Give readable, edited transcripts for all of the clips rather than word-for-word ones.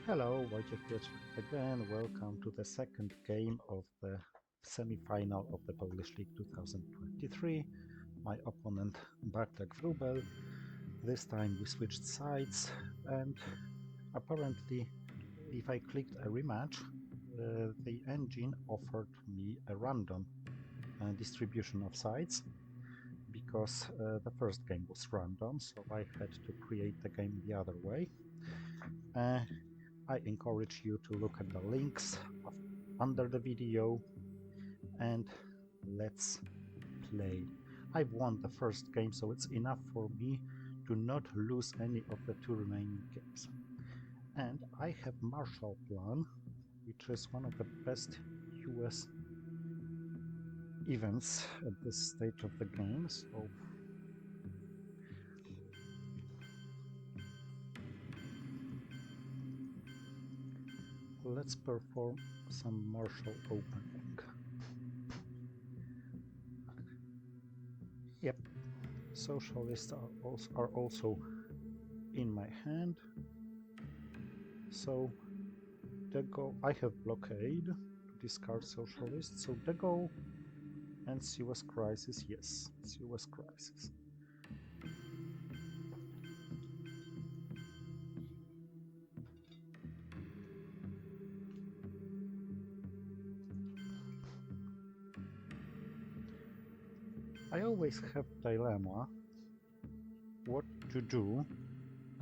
Hello, Wojciech Piotrek again. Welcome to the second game of the semi-final of the Polish League 2023. My opponent Bartosz Wróbel. This time we switched sides, and apparently if I clicked a rematch, the engine offered me a random distribution of sides because the first game was random, so I had to create the game the other way. I encourage you to look at the links under the video and let's play. I've won the first game, so it's enough for me to not lose any of the two remaining games. And I have Marshall Plan, which is one of the best US events at this stage of the game, so let's perform some Marshall opening. Yep, socialists are also in my hand. So the go I have blockade to discard socialists, so the go and Suez Crisis, yes, Suez Crisis. I always have dilemma what to do.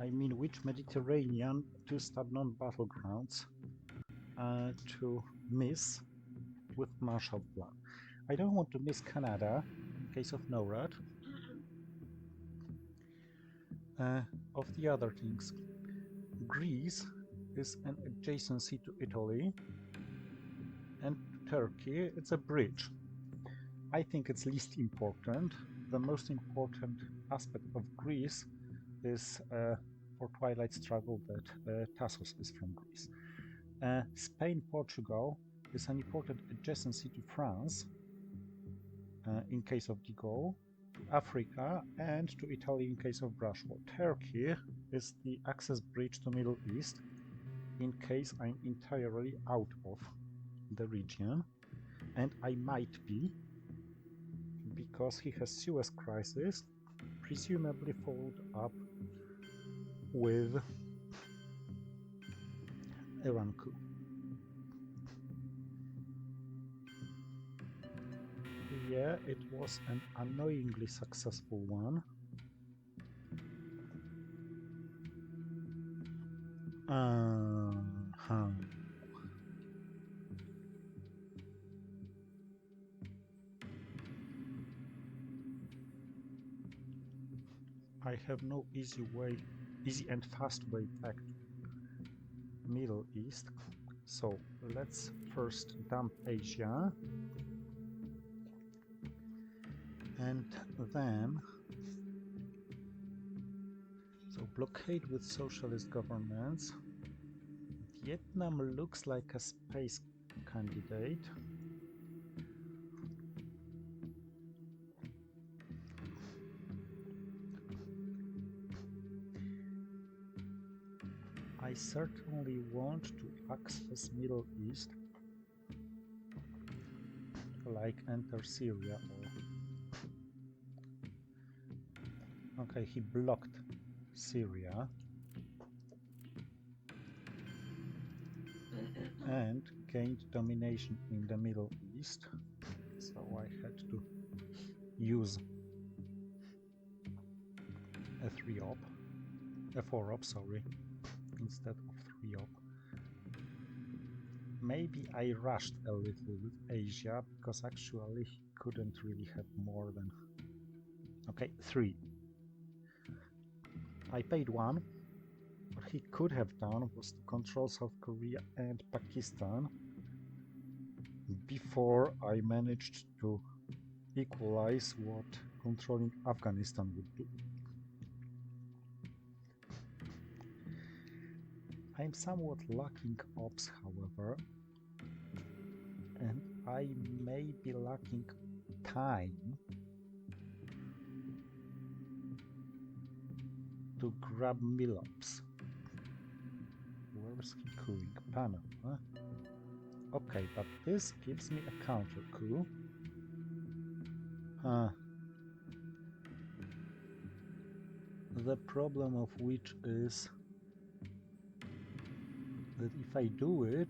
I mean, which Mediterranean two-stab non-battlegrounds to miss with Marshall Plan. I don't want to miss Canada in case of NORAD. Of the other things, Greece is an adjacency to Italy, and Turkey, it's a bridge. I think it's least important. The most important aspect of Greece is for Twilight Struggle that Tassos is from Greece. Spain, Portugal is an important adjacency to France in case of de Gaulle, to Africa, and to Italy in case of brush war. Turkey is the access bridge to Middle East in case I'm entirely out of the region, and I might be, because he has Suez Crisis, presumably followed up with Iran coup. Yeah, it was an annoyingly successful one. I have no easy and fast way back to Middle East. So let's first dump Asia and then blockade with socialist governments. Vietnam looks like a space candidate. I certainly want to access Middle East, like enter Syria or... Okay, he blocked Syria and gained domination in the Middle East, so I had to use a 4-op, sorry, instead of 3-op. Maybe I rushed a little with Asia, because actually he couldn't really have more than... Okay, 3. I paid 1. What he could have done was to control South Korea and Pakistan before I managed to equalize what controlling Afghanistan would do. I'm somewhat lacking ops, however, and I may be lacking time to grab mill-ops. Where Where's he cooing? Panel, huh? Okay, but this gives me a counter coup. The problem of which is that if I do it,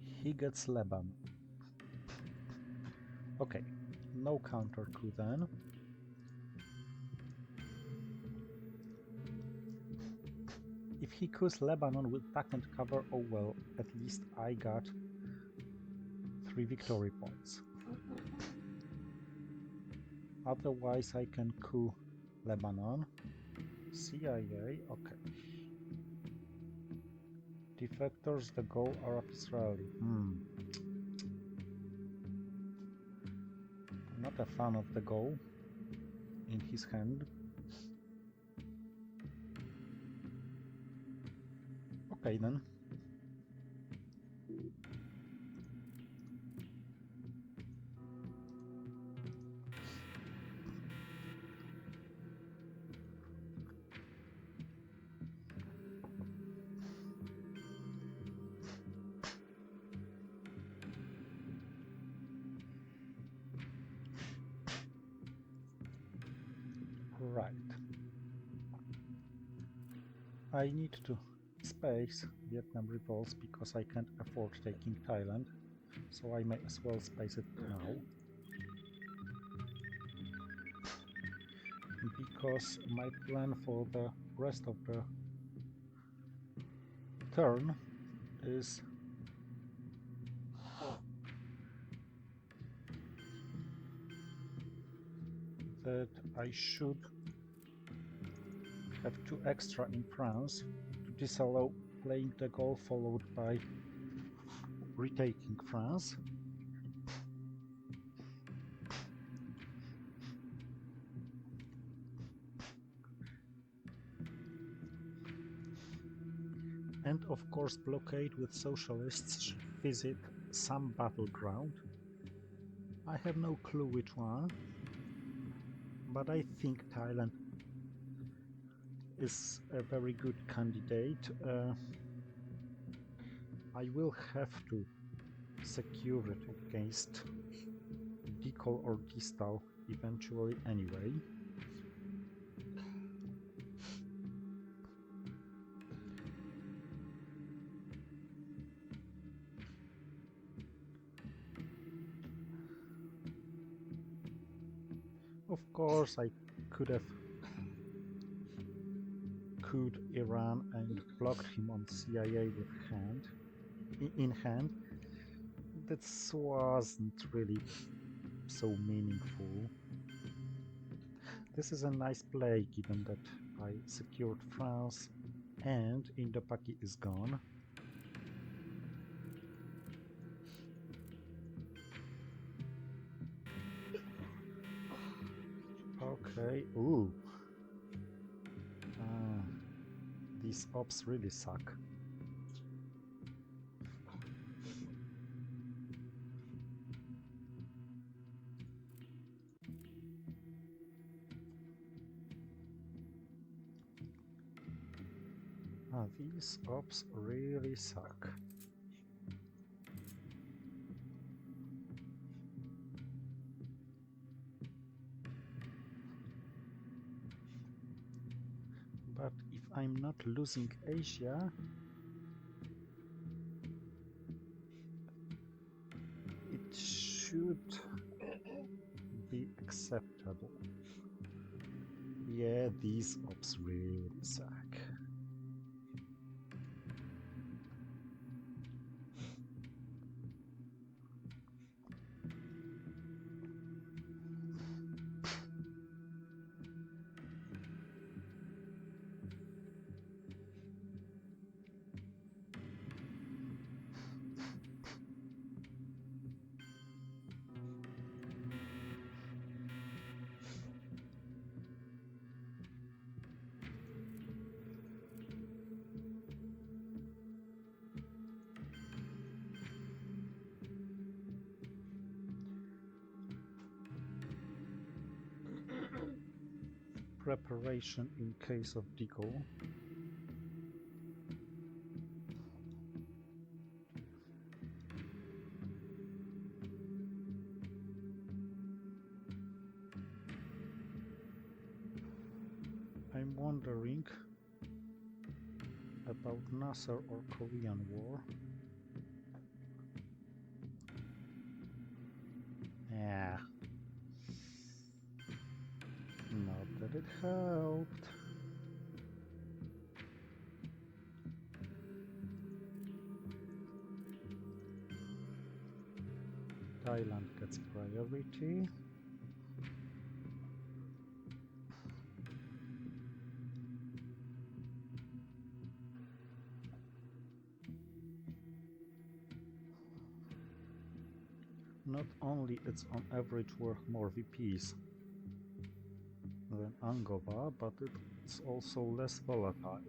he gets Leban. Okay, no counter coup then. If he coups Lebanon with backend cover, oh well, at least I got 3 victory points. Otherwise I can coup Lebanon. CIA, okay. Defectors, the goal Arab Israeli. Not a fan of the goal in his hand. Okay then. Right. I need to space Vietnam revolts because I can't afford taking Thailand, so I may as well space it now. Because my plan for the rest of the turn is that I should have 2 extra in France to disallow playing the goal followed by retaking France. And of course blockade with socialists should visit some battleground. I have no clue which one, but I think Thailand is a very good candidate. I will have to secure it against Decol or Distal eventually anyway. Of course, I could have could Iran and blocked him on CIA with in hand. That wasn't really so meaningful. This is a nice play given that I secured France and Indo-Paki is gone. Okay, ooh. These ops really suck. These ops really suck. But if I'm not losing Asia, it should be acceptable. Yeah, these ops really suck. Preparation in case of deco. wondering about Nasser or Korean War. Yeah. Not that it helped. Thailand gets priority. Not only it's on average worth more VPs than Angova, but it's also less volatile.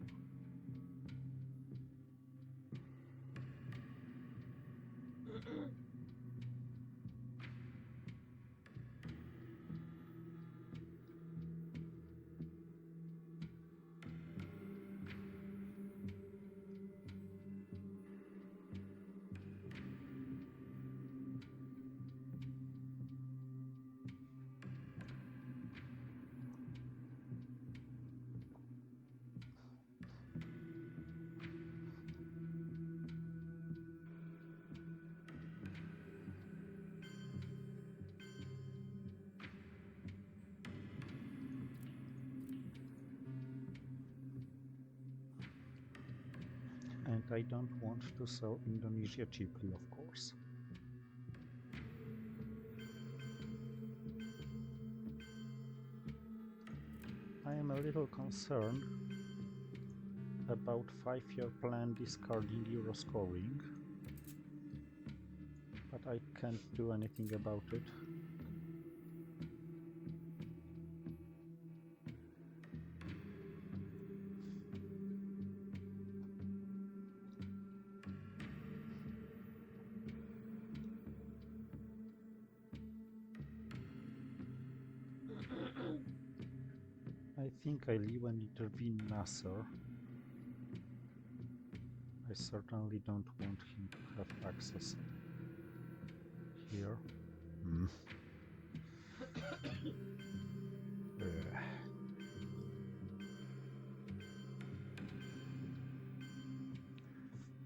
And I don't want to sell Indonesia cheaply, of course. I am a little concerned about 5-year plan discarding Euro scoring, but I can't do anything about it. I think I'll even intervene Nasser. I certainly don't want him to have access here.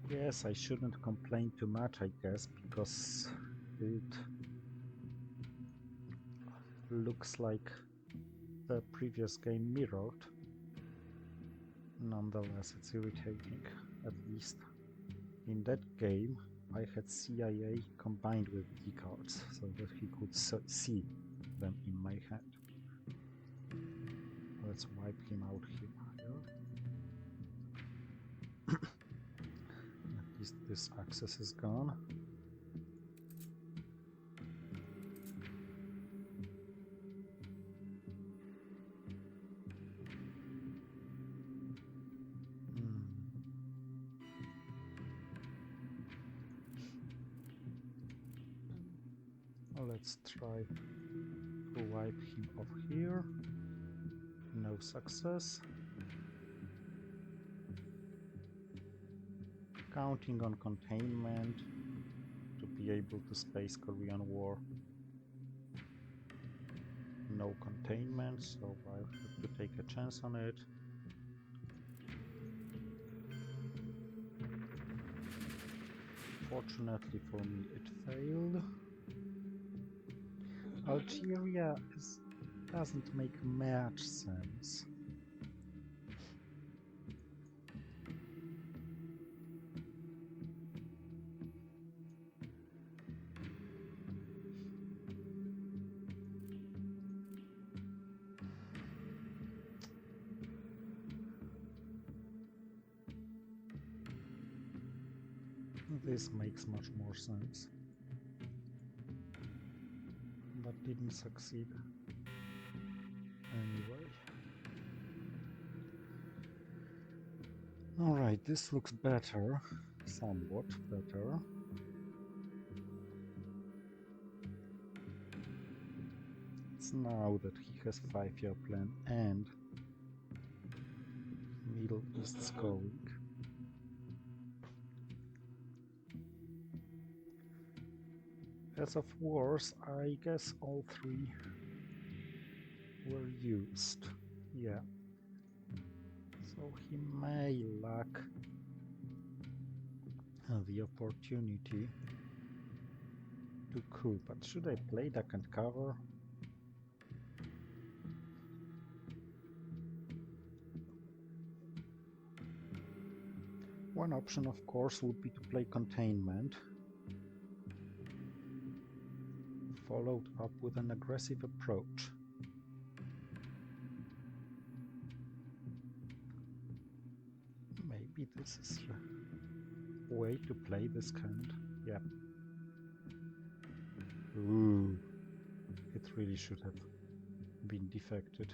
Yes, I shouldn't complain too much, I guess, because it looks like the previous game mirrored. Nonetheless, it's irritating. At least in that game, I had CIA combined with D cards so that he could see them in my hand. Let's wipe him out here. At least this access is gone. Let's try to wipe him off here. No success. Counting on containment to be able to space Korean War. No containment, so I'll have to take a chance on it. Fortunately for me, it failed. Algeria doesn't make much sense. This makes much more sense, but didn't succeed anyway. Alright, this looks better, somewhat better. It's now that he has 5-year plan and Middle East scoring. As of wars, I guess all 3 were used. Yeah. So he may lack the opportunity to coup. But should I play duck and cover? One option, of course, would be to play containment, followed up with an aggressive approach. Maybe this is a way to play this hand. Yeah. Ooh. It really should have been defected.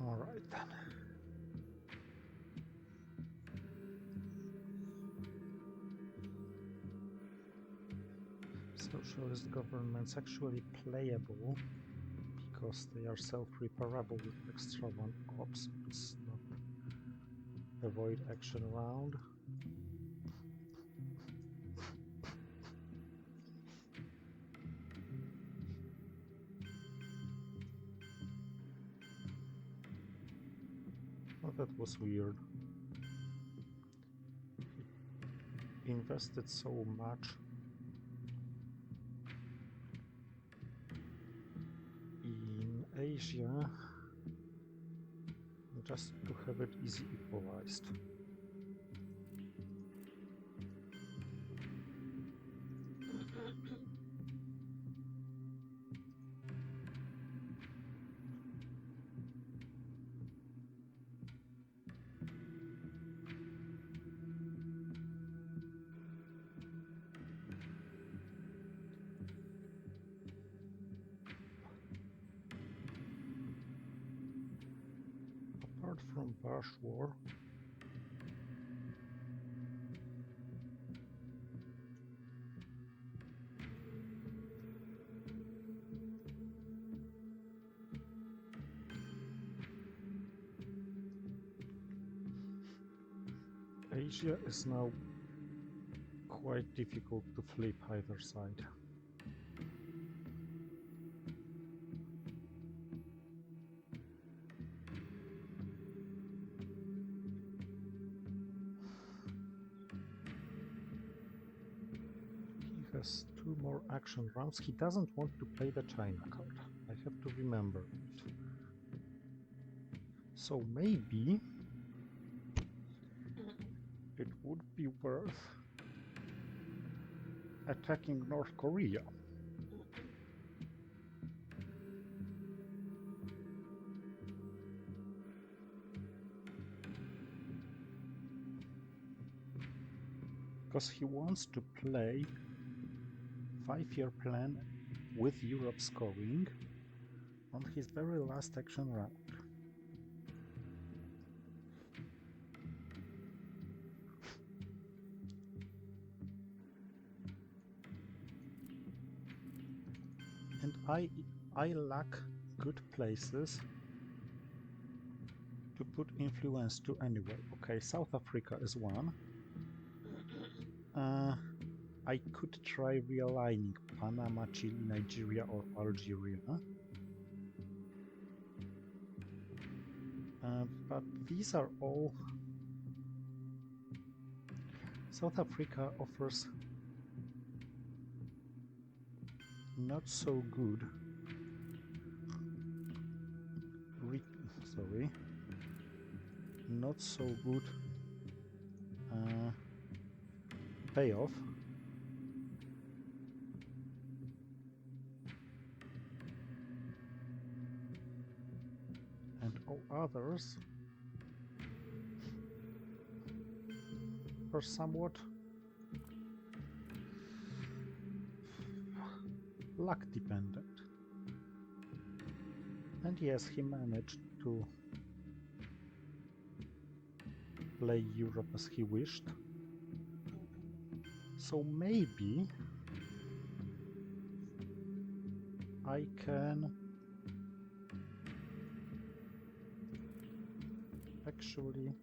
All right then. Socialist governments actually playable because they are self-reparable with extra one ops. It's not avoid action round. Oh, that was weird. He invested so much in Asia just to have it easy equalized. Apart from Barsh War, Asia is now quite difficult to flip either side. He has 2 more action rounds. He doesn't want to play the China card. I have to remember it. So maybe it would be worth attacking North Korea. Because he wants to play 5-year plan with Europe scoring on his very last action round. And I lack good places to put influence to anyway. Okay, South Africa is one. I could try realigning Panama, Chile, Nigeria, or Algeria. But these are all... South Africa offers not so good not so good payoff all others are somewhat luck dependent. And yes, he managed to play Europe as he wished. So maybe I can actually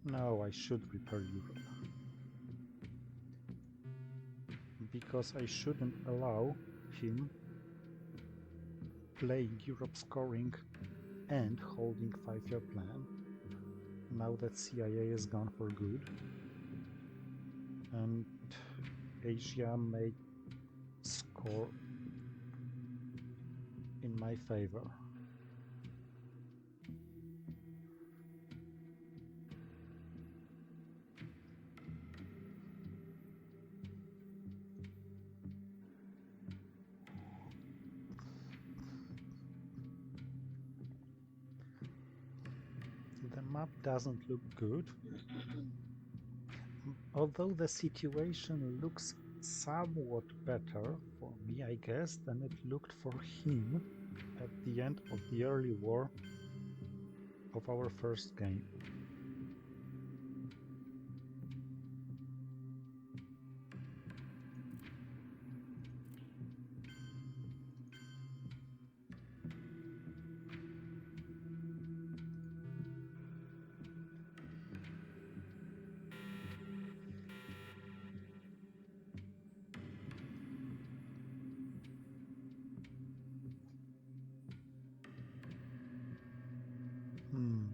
no, I should repair Europe. Because I shouldn't allow him playing Europe scoring and holding 5-year plan now that CIA is gone for good and Asia may score in my favor. The map doesn't look good, although the situation looks somewhat better for me, I guess, than it looked for him at the end of the early war of our first game.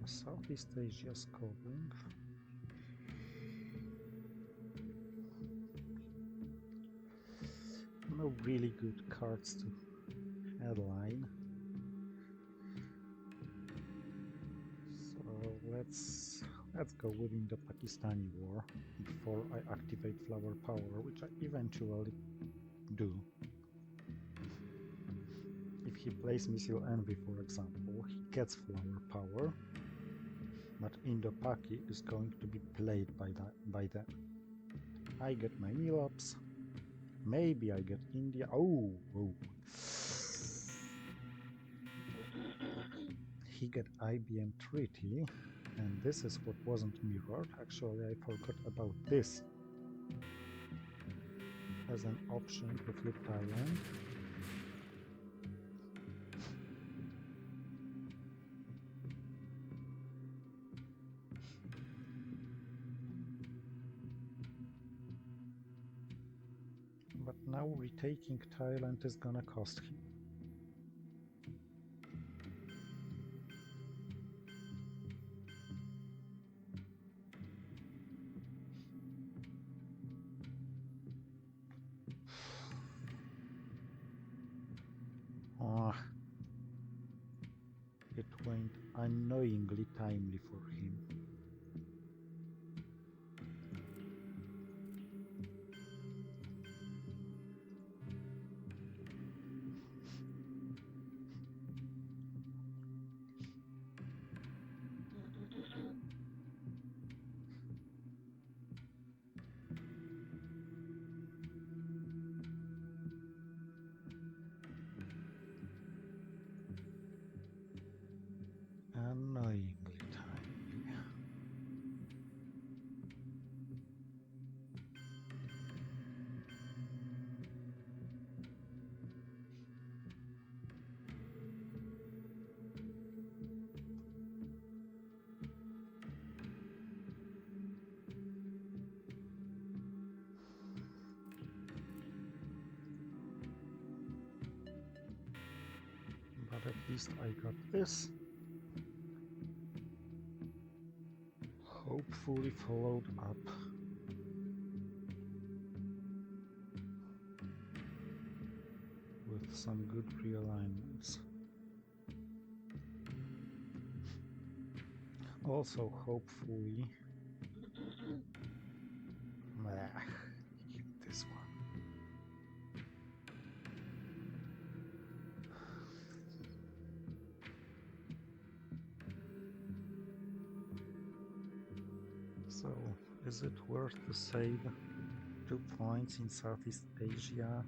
Southeast Asia scoring. No really good cards to headline. So let's go within the Pakistani war before I activate flower power, which I eventually do. If he plays Missile Envy, for example, he gets flower power, but Indo-Paki is going to be played by then. I get my Milops, maybe I get India. Oh. He get IBM Treaty, and this is what wasn't mirrored. Actually, I forgot about this as an option to flip Thailand. But now retaking Thailand is gonna cost him. It went annoyingly timely for him. Annoyingly timely. But at least I got this. Hopefully followed up with some good realignments. Also, hopefully, this one. So, is it worth to save 2 points in Southeast Asia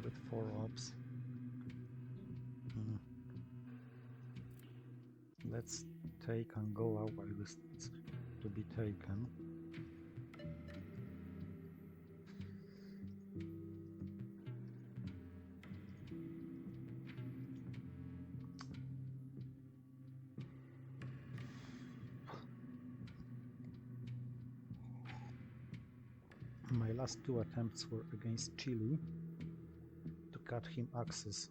with 4 ops? Let's take Angola while it's to be taken. My last 2 attempts were against Chile to cut him access.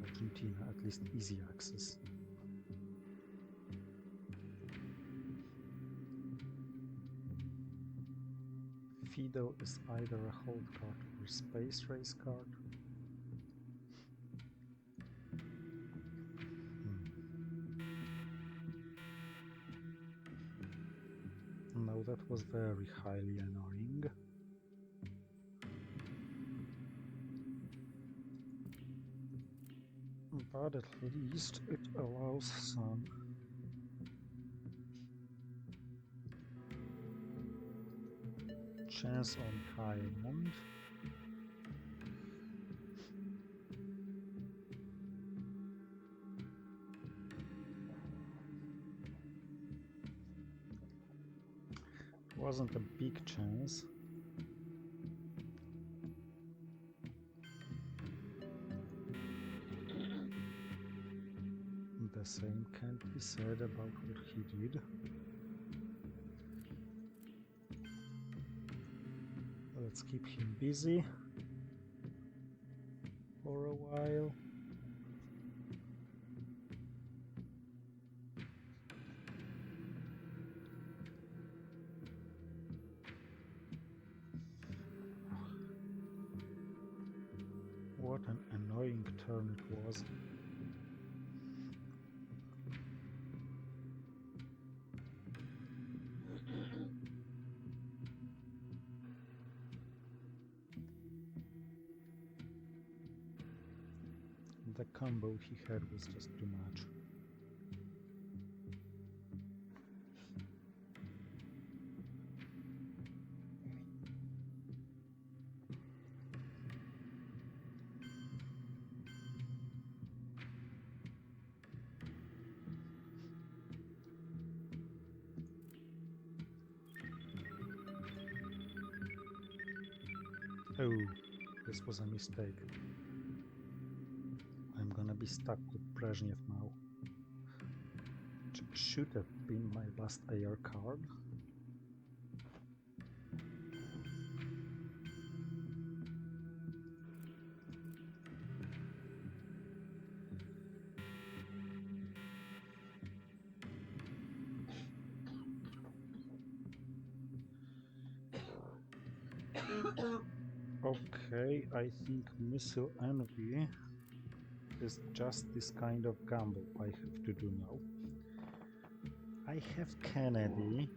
Argentina, at least easy access. Fido is either a hold card or a space race card. No, that was very highly annoying. But at least it allows some chance on Thailand. Wasn't a big chance. The same can't be said about what he did. Let's keep him busy for a while. What an annoying turn it was. The combo he had was just too much. Oh, this was a mistake. I'm gonna be stuck with Brezhnev now. Which should have been my last AR card. Okay, I think Missile Envy is just this kind of gamble I have to do now. I have Kennedy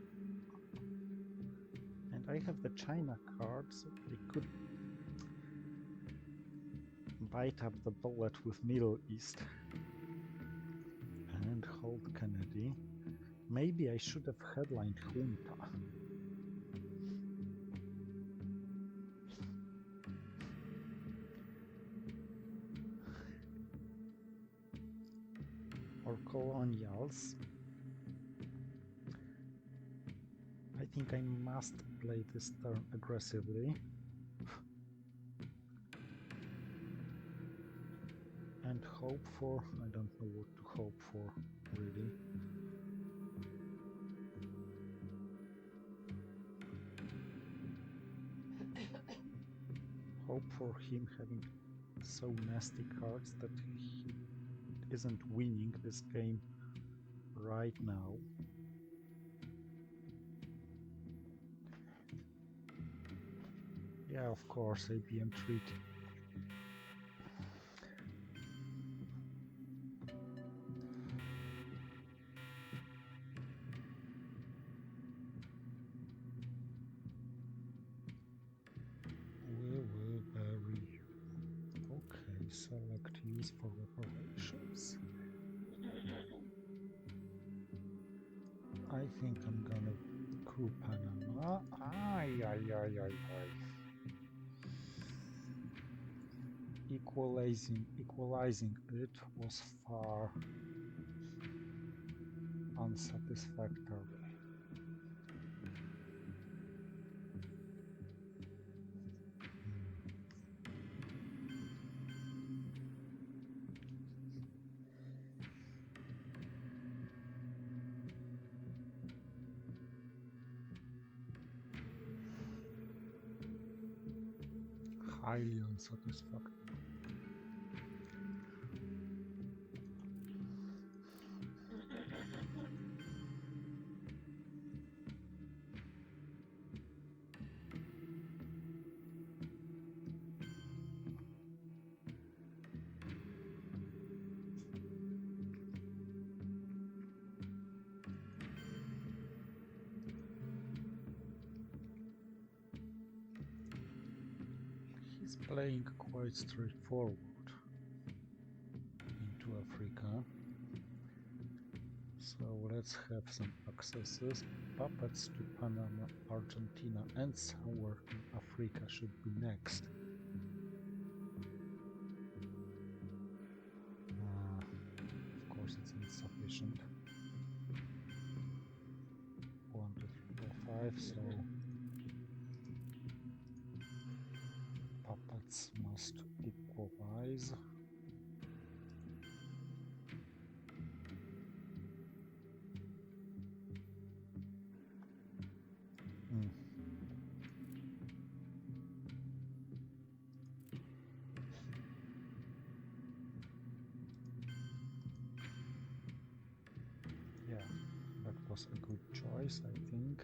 and I have the China card, so I could bite up the bullet with Middle East and hold Kennedy. Maybe I should have headlined Junta. Or colonials. I think I must play this turn aggressively. And hope for... I don't know what to hope for, really. Hope for him having so nasty cards that he isn't winning this game right now. Yeah, of course, ABM treaty. We will bury you. Okay, select use for reparations. I think I'm gonna coup Panama. Ay. Equalizing it was far unsatisfactory. Highly unsatisfactory. He's playing quite straightforward into Africa. So let's have some accesses. Puppets to Panama, Argentina, and somewhere in Africa should be next. Of course, it's insufficient. 1, 2, 3, 4, 5. So puppets must equalize. Yeah, that was a good choice, I think.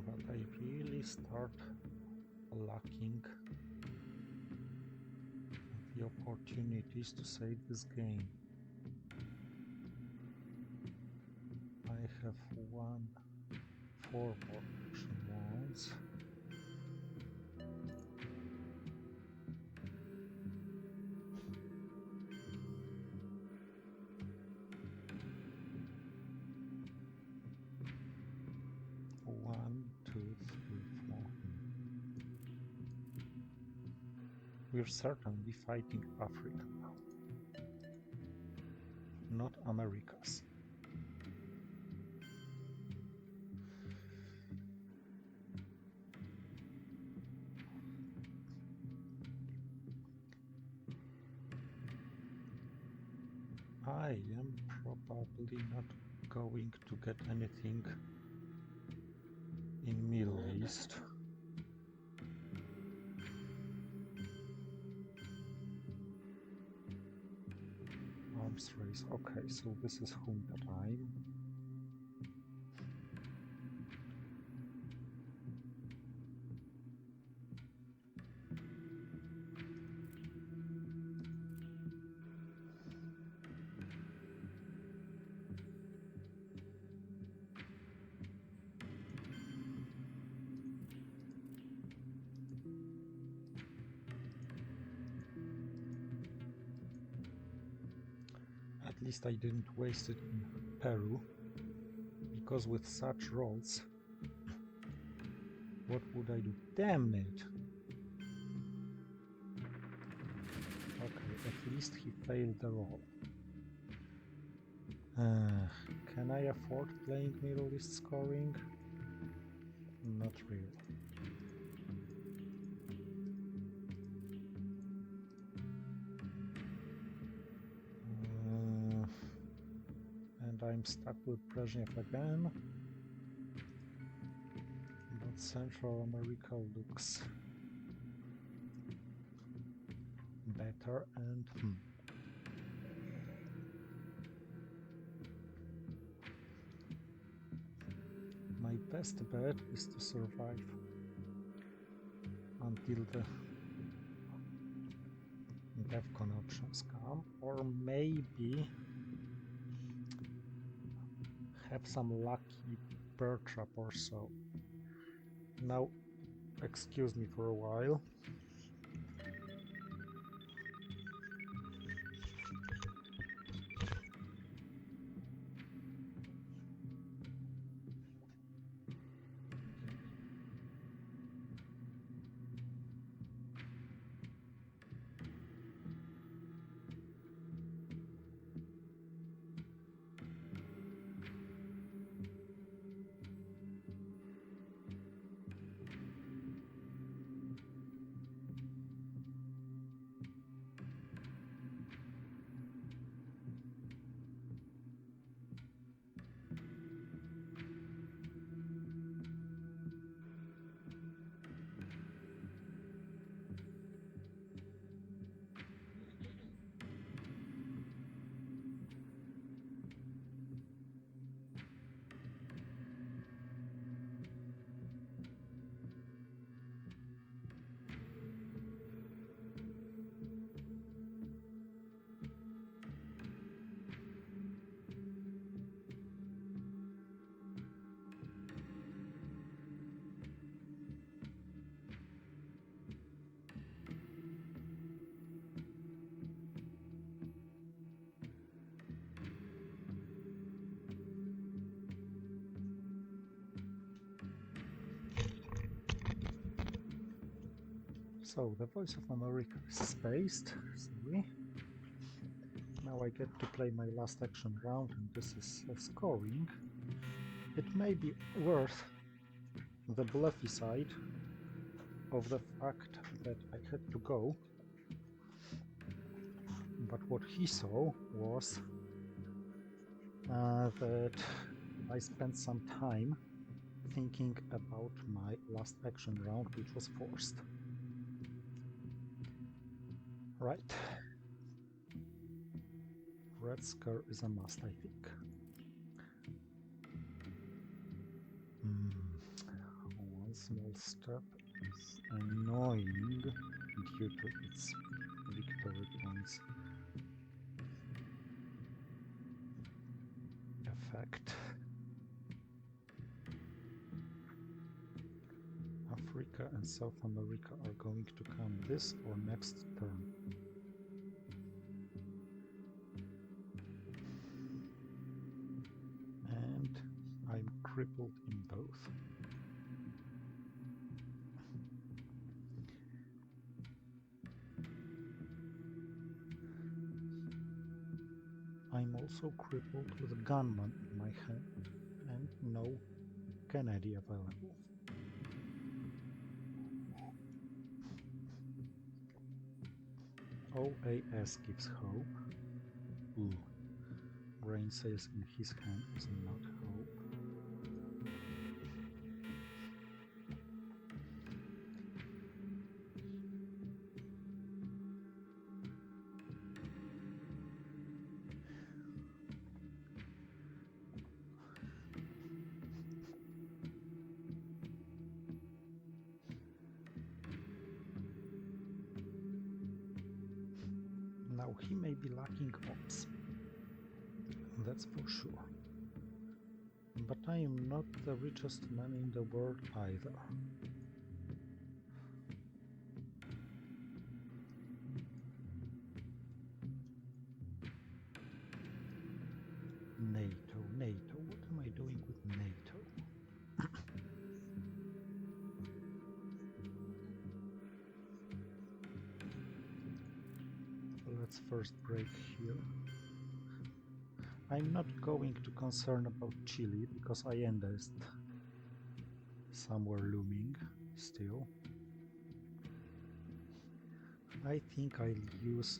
But I really start lacking the opportunities to save this game. I have 4 more action rounds. We're certainly fighting Africa now, not Americas. I am probably not going to get anything in Middle East. Arms race. Okay, so this is Junta time. At least I didn't waste it in Peru, because with such rolls, what would I do? Damn it! at least he failed the roll. Can I afford playing Middle East scoring? Not really. And I'm stuck with Brezhnev again. But Central America looks better and my best bet is to survive until the DEFCON options come, or maybe have some lucky bird trap or so. Now, excuse me for a while. So, the Voice of America is spaced, sorry. Now I get to play my last action round, and this is scoring. It may be worth the bluffy side of the fact that I had to go, but what he saw was that I spent some time thinking about my last action round, which was forced. Right. Red square is a must, I think. One small step is annoying due to its victory points effect. Africa and South America are going to come this or next turn. And I'm crippled in both. I'm also crippled with a gunman in my hand and no Kennedy available. OAS gives hope. Ooh. Brain cells in his hand is not hope. Now he may be lacking ops. That's for sure. But I am not the richest man in the world either. NATO, what am I doing with NATO? Let's first break here. I'm not going to concern about Chile because Allende is somewhere looming still. I think I'll use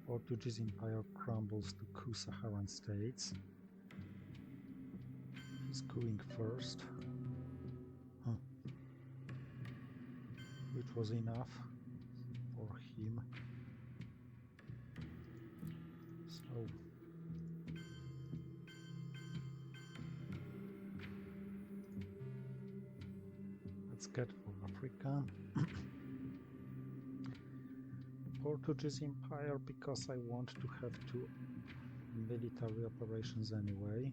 Portuguese Empire crumbles to coup Saharan states. He's going first. Which was enough for him. So let's get for Africa. Portuguese Empire because I want to have 2 military operations anyway.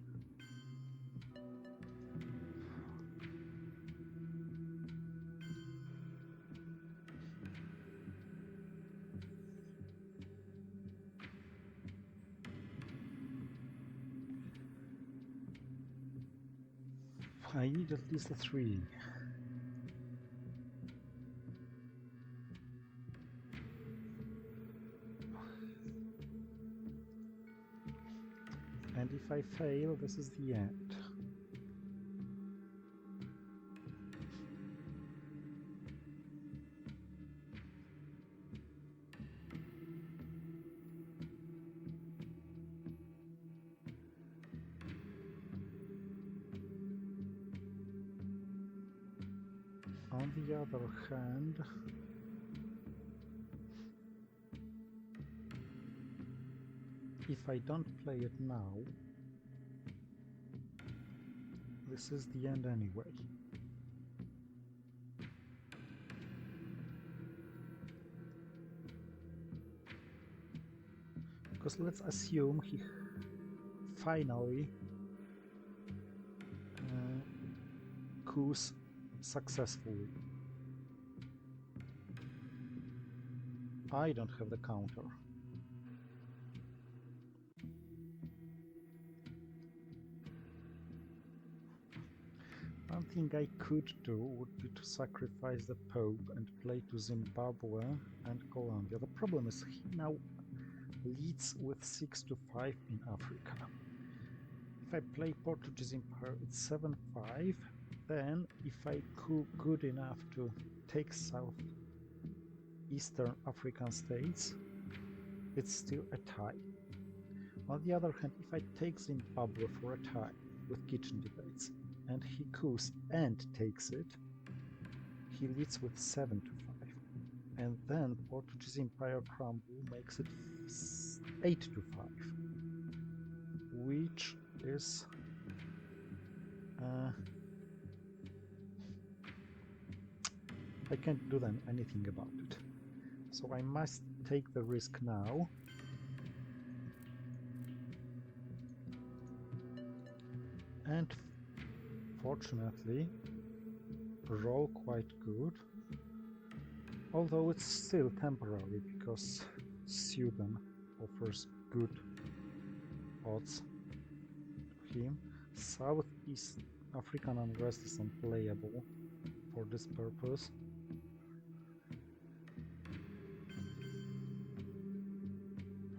I need at least 3. And if I fail, this is the end. On the other hand, if I don't play it now, this is the end anyway. Because let's assume he finally coups successfully. I don't have the counter. One thing I could do would be to sacrifice the Pope and play to Zimbabwe and Colombia. The problem is he now leads with 6-5 in Africa. If I play Portuguese Empire, it's 7-5. Then, if I coup good enough to take Eastern African states, it's still a tie. On the other hand, if I take Zimbabwe for a tie with kitchen debates, and he coups and takes it, he leads with 7-5. And then Portuguese Empire crumble makes it 8-5, which is I can't do then anything about it. So I must take the risk now. And fortunately, roll quite good. Although it's still temporary because Sudan offers good odds to him. Southeast African unrest is unplayable for this purpose.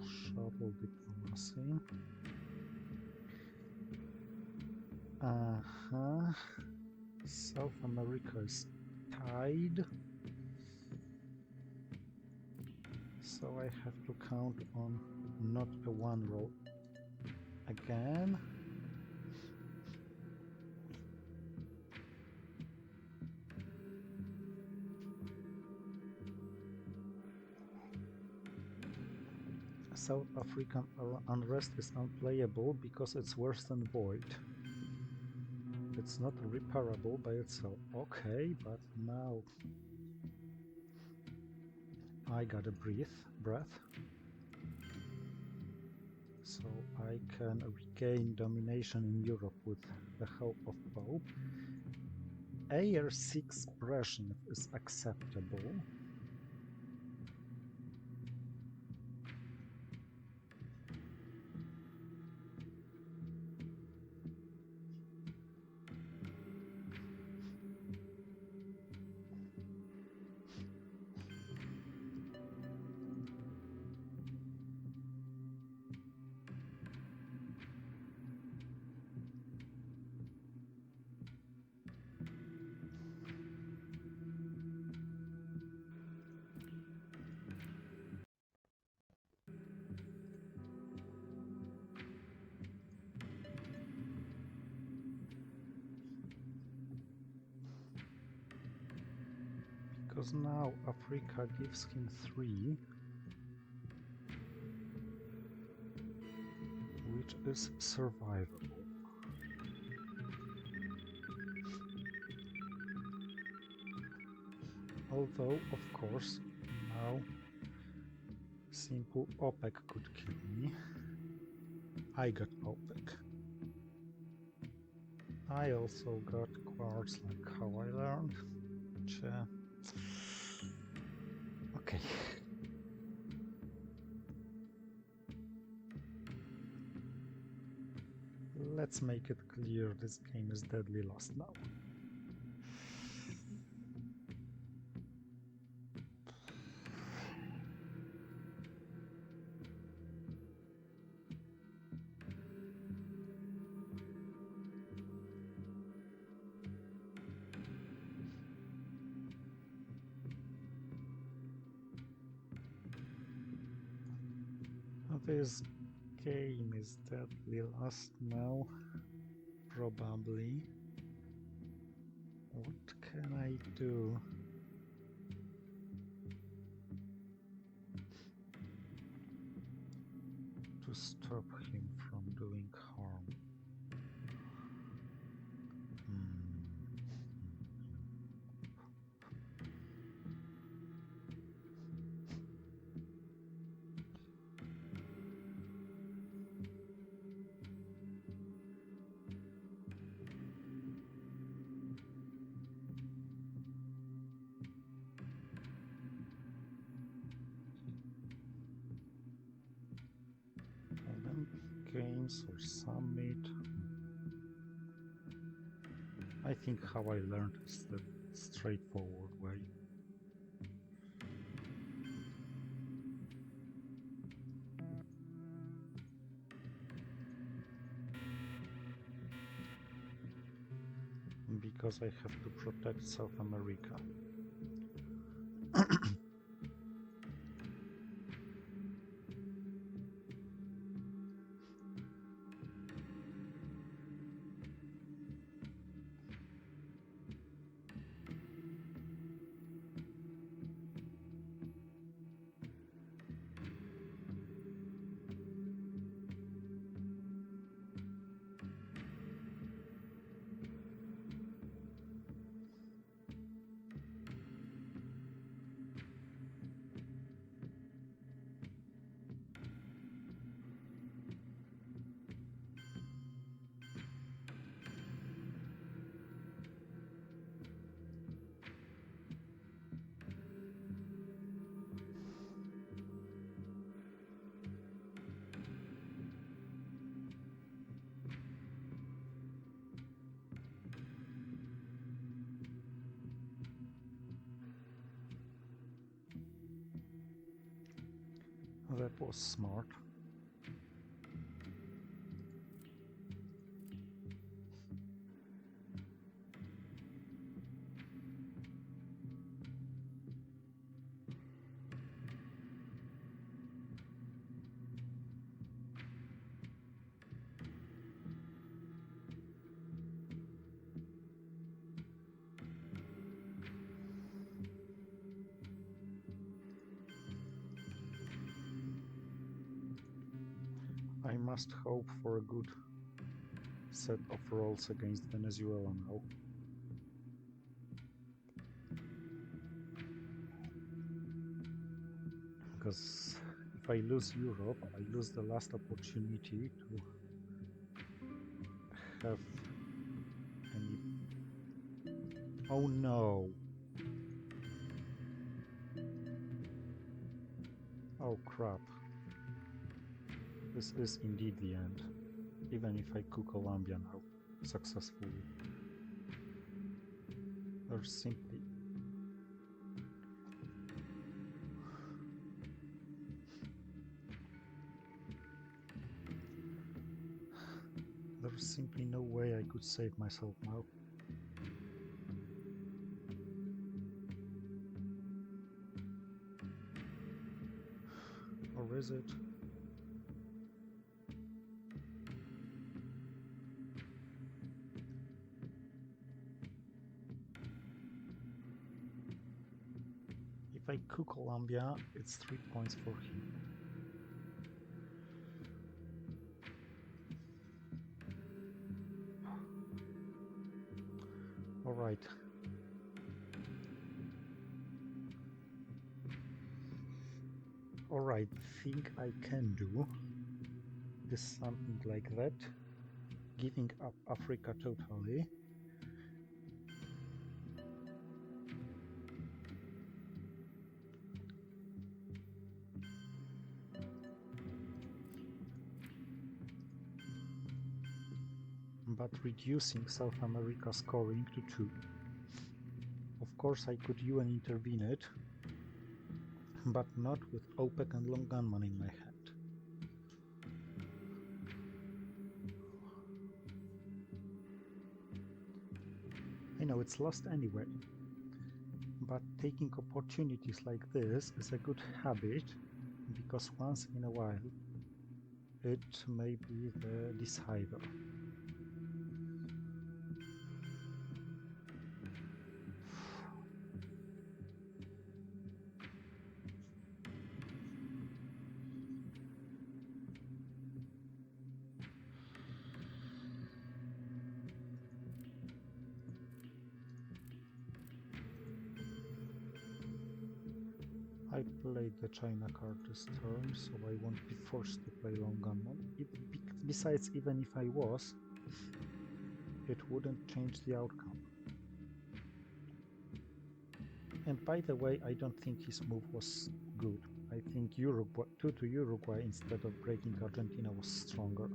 Shuttle diplomacy. South America is tied. So I have to count on not a 1 roll again. South African unrest is unplayable because it's worse than void. It's not reparable by itself. Okay, but now I got a breath. So I can regain domination in Europe with the help of Pope. AR6 Brezhnev is acceptable. Because now Africa gives him 3, which is survivable. Although, of course, now simple OPEC could kill me. I got OPEC. I also got quartz, like how I learned. Which, okay. Let's make it clear this game is deadly lost now. This game is deadly lost now, probably. What can I do? To stop him from doing harm? Games or summit. I think how I learned is the straightforward way. Because I have to protect South America. That was smart. I must hope for a good set of rolls against Venezuela now. Because if I lose Europe, I lose the last opportunity to have any... Oh no! Oh crap. This is indeed the end, even if I cook Colombia now successfully. There's simply no way I could save myself now. Or is it? If I cook Colombia, it's 3 points for him. Alright. Alright, think I can do is something like that. Giving up Africa totally. But reducing South America scoring to 2. Of course I could UN intervene it, but not with OPEC and long gunman in my hand. I know it's lost anyway, but taking opportunities like this is a good habit, because once in a while it may be the decider. I played the China card this turn, so I won't be forced to play long gunman. Besides, even if I was, it wouldn't change the outcome. And by the way, I don't think his move was good. I think Uruguay, 2 to Uruguay instead of breaking Argentina was stronger.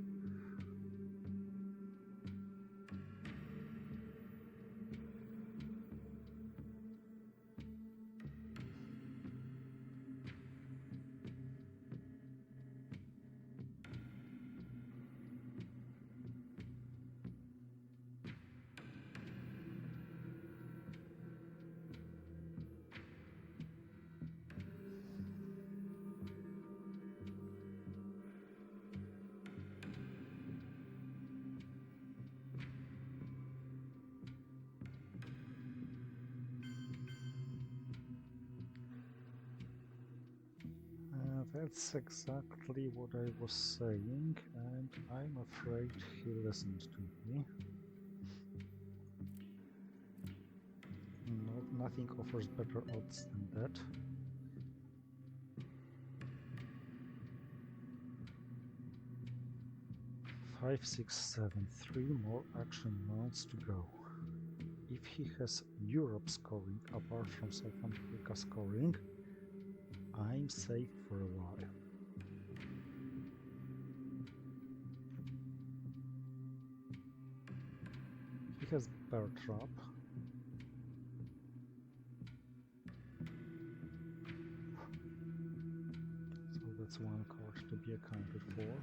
That's exactly what I was saying, and I'm afraid he listened to me. No, nothing offers better odds than that. Five, six, seven, 3 more action rounds to go. If he has Europe scoring apart from South America scoring, I'm safe for a while. He has Bear Trap. So that's one card to be accounted for.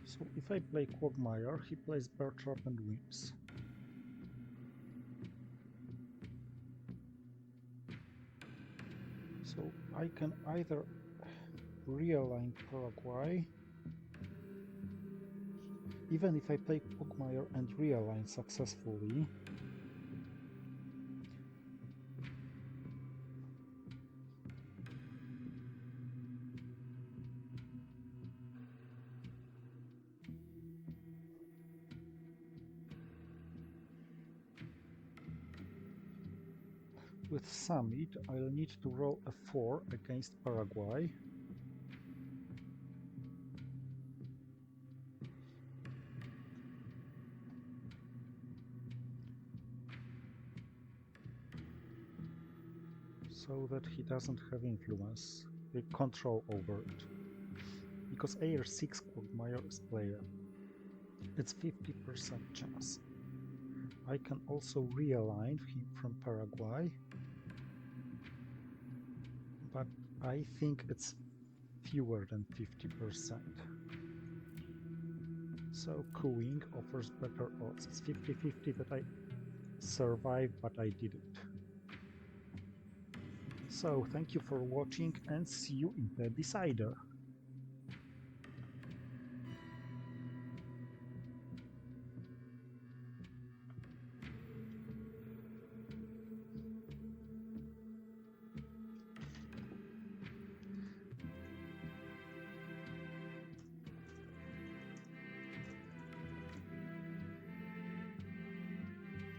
So if I play Quagmire, he plays Bear Trap and wins. So I can either realign Paraguay, even if I play Quagmire and realign successfully, with Summit I'll need to roll a 4 against Paraguay. so that he doesn't have influence, control over it. Because AR6 Quagmire is player. It's 50% chance. I can also realign him from Paraguay, but I think it's fewer than 50%. So cooing offers better odds. It's 50-50 that I survive, but I didn't. So thank you for watching and see you in the Decider.